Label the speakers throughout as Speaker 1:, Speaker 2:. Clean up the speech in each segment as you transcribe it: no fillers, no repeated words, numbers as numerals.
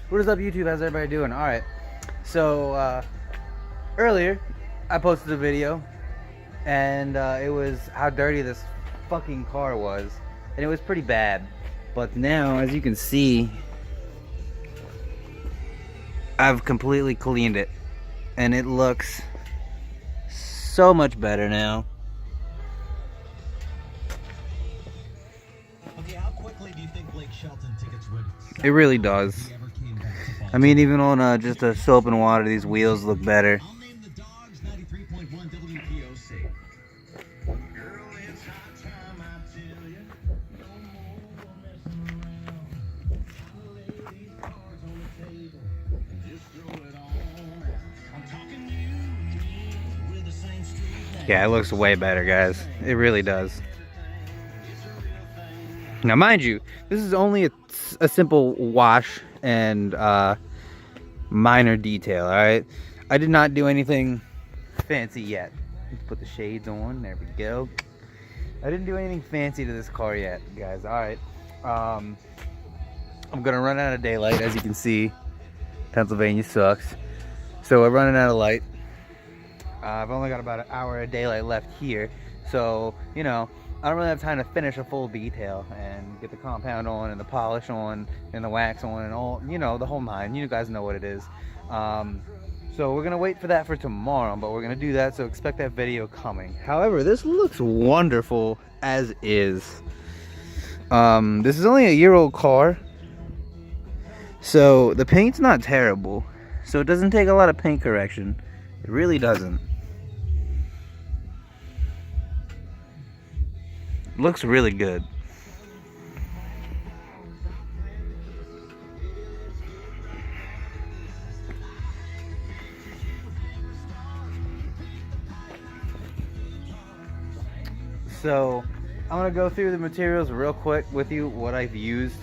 Speaker 1: What is up, YouTube? How's everybody doing? Alright, so earlier I posted a video and it was how dirty this fucking car was, and it was pretty bad. But now, as you can see, I've completely cleaned it and it looks so much better now.
Speaker 2: Okay, how quickly do you think Blake Shelton tickets would sell?
Speaker 1: It really does. I mean, even on just a soap and water, these wheels look better.
Speaker 2: I'll name the dogs 93.1 WPOC. Girl, it's high time I tell you. No more messing around. Lay these cards on the table and just throw it on. I'm talking you with the same street name.
Speaker 1: Yeah, it looks way better, guys. It really does. Now, mind you, this is only a simple wash and minor detail, alright? I did not do anything fancy yet. Let's put the shades on. There we go. I didn't do anything fancy to this car yet, guys. Alright. I'm gonna run out of daylight, as you can see. Pennsylvania sucks. So we're running out of light. I've only got about an hour of daylight left here. So, you know, I don't really have time to finish a full detail and get the compound on and the polish on and the wax on and all, you know, the whole nine. You guys know what it is. So we're gonna wait for that for tomorrow, but we're gonna do that, so expect that video coming. However, this looks wonderful as is. This is only a year-old car, so the paint's not terrible. So it doesn't take a lot of paint correction. It really doesn't. Looks really good. So I'm gonna go through the materials real quick with you, what I've used,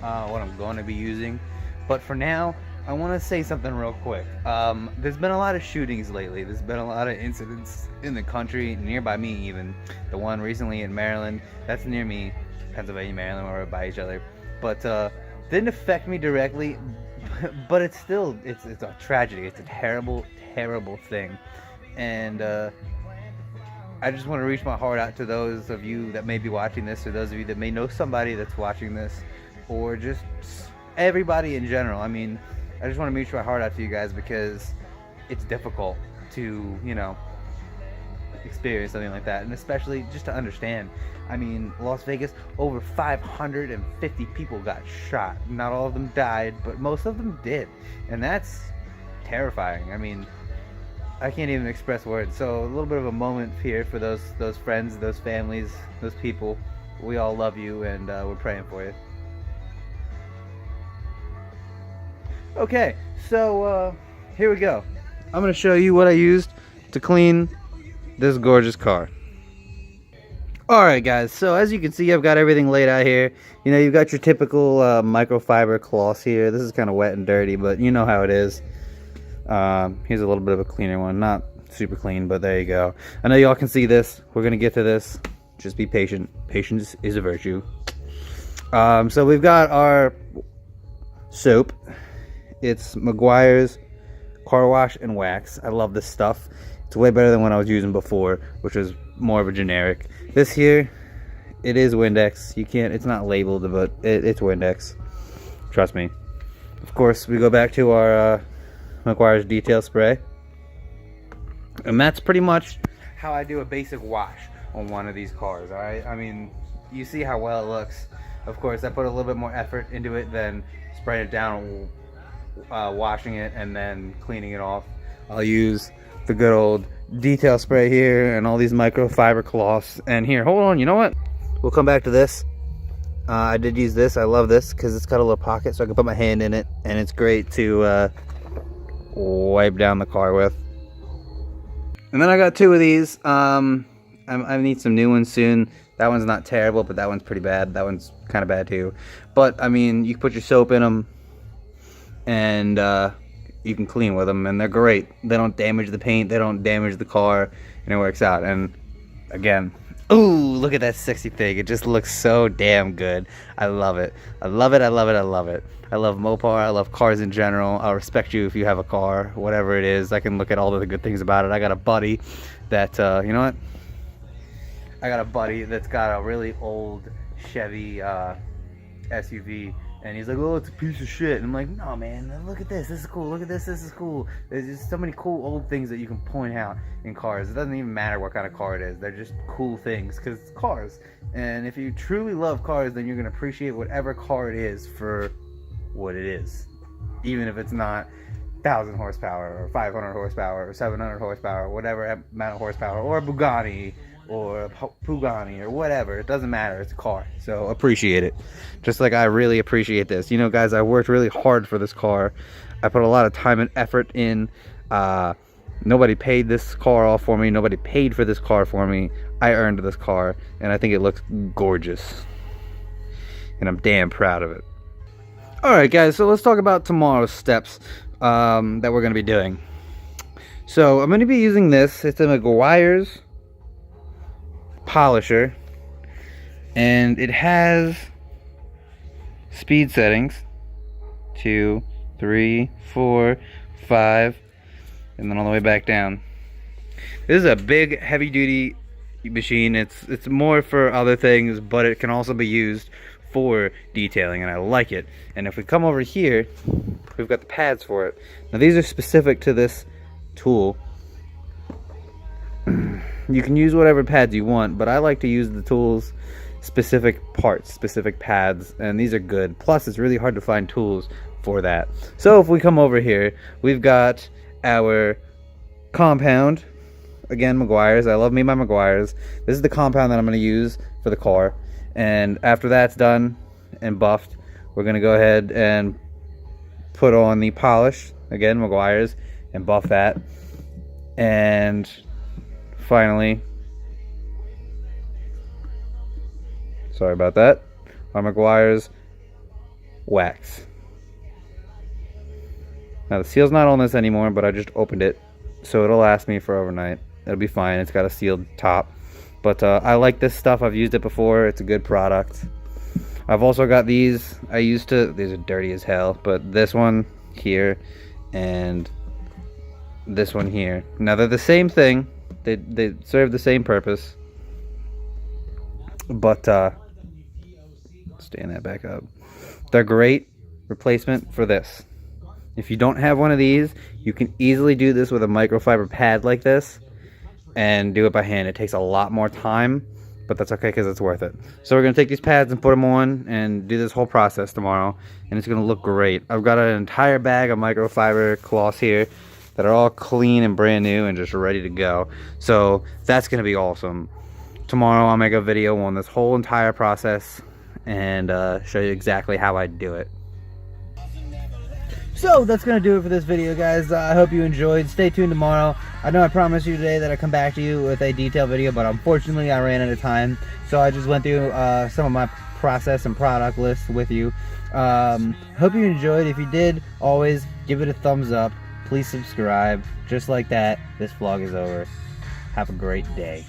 Speaker 1: what I'm going to be using. But for now, I want to say something real quick. There's been a lot of shootings lately. There's been a lot of incidents in the country, nearby me even. The one recently in Maryland, that's near me, Pennsylvania, Maryland, we're by each other. But didn't affect me directly, but it's still, it's a tragedy. It's a terrible, terrible thing. And I just want to reach my heart out to those of you that may be watching this, or those of you that may know somebody that's watching this, or just everybody in general. I mean, I just want to reach my heart out to you guys, because it's difficult to, you know, experience something like that, and especially just to understand. I mean, Las Vegas, over 550 people got shot. Not all of them died, but most of them did, and that's terrifying. I mean, I can't even express words. So a little bit of a moment here for those friends, those families, those people. We all love you, and we're praying for you. Okay, so here we go. I'm gonna show you what I used to clean this gorgeous car. Alright guys, so as you can see, I've got everything laid out here. You know, you've got your typical microfiber cloths here. This is kind of wet and dirty, but you know how it is. Here's a little bit of a cleaner one. Not super clean, but there you go. I know y'all can see this. We're gonna get to this. Just be patient. Patience is a virtue. So we've got our soap. It's Meguiar's Car Wash and Wax. I love this stuff. It's way better than what I was using before, which was more of a generic. This here, it is Windex. You can't, it's not labeled, but it's Windex. Trust me. Of course, we go back to our Meguiar's Detail Spray. And that's pretty much how I do a basic wash on one of these cars, alright? I mean, you see how well it looks. Of course, I put a little bit more effort into it than spraying it down, washing it and then cleaning it off. I'll use the good old detail spray here and all these microfiber cloths. And here, hold on, you know what? We'll come back to this. I did use this. I love this because it's got a little pocket so I can put my hand in it, and it's great to wipe down the car with. And then I got two of these. I need some new ones soon. That one's not terrible, but that one's pretty bad. That one's kind of bad too. But I mean, you can put your soap in them, and you can clean with them, and they're great. They don't damage the paint, they don't damage the car, and it works out. And again, Ooh, look at that sexy thing. It just looks so damn good. I love it. I love it. I love it. I love it. I love Mopar. I love cars in general. I'll respect you if you have a car, whatever it is. I can look at all of the good things about it. I got a buddy that, you know what? I got a buddy that's got a really old Chevy SUV. And he's like, oh, it's a piece of shit. And I'm like, no, man, look at this. This is cool. Look at this. This is cool. There's just so many cool old things that you can point out in cars. It doesn't even matter what kind of car it is. They're just cool things because it's cars. And if you truly love cars, then you're going to appreciate whatever car it is for what it is. Even if it's not 1,000 horsepower or 500 horsepower or 700 horsepower, whatever amount of horsepower, or a Bugatti or a Pugani or whatever. It doesn't matter. It's a car. So appreciate it. Just like I really appreciate this. You know, guys, I worked really hard for this car. I put a lot of time and effort in. Nobody paid this car off for me. Nobody paid for this car for me. I earned this car, and I think it looks gorgeous. And I'm damn proud of it. Alright, guys, so let's talk about tomorrow's steps that we're going to be doing. So I'm going to be using this. It's a Meguiar's polisher, and it has speed settings 2, 3, 4, 5, and then all the way back down. This is a big heavy duty machine. It's more for other things, but it can also be used for detailing, and I like it. And if we come over here, we've got the pads for it. Now these are specific to this tool. You can use whatever pads you want, but I like to use the tool's specific parts, specific pads, and these are good. Plus, it's really hard to find tools for that. So if we come over here, we've got our compound. Again, Meguiar's. I love me my Meguiar's. This is the compound that I'm going to use for the car. And after that's done and buffed, we're going to go ahead and put on the polish. Again, Meguiar's, and buff that. And finally, sorry about that, our Meguiar's wax. Now the seal's not on this anymore, but I just opened it, so it'll last me for overnight. It'll be fine. It's got a sealed top, but I like this stuff. I've used it before. It's a good product. I've also got these. These are dirty as hell, but this one here and this one here. Now they're the same thing. They serve the same purpose, but stand that back up. They're great replacement for this. If you don't have one of these, you can easily do this with a microfiber pad like this and do it by hand. It takes a lot more time, but that's okay because it's worth it. So we're going to take these pads and put them on and do this whole process tomorrow, and it's going to look great. I've got an entire bag of microfiber cloths here that are all clean and brand new and just ready to go. So that's going to be awesome. Tomorrow I'll make a video on this whole entire process and show you exactly how I do it. So that's going to do it for this video, guys. I hope you enjoyed. Stay tuned tomorrow. I know I promised you today that I'd come back to you with a detailed video, but unfortunately I ran out of time. So I just went through some of my process and product lists with you. Hope you enjoyed. If you did, always give it a thumbs up. Please subscribe. Just like that, this vlog is over. Have a great day.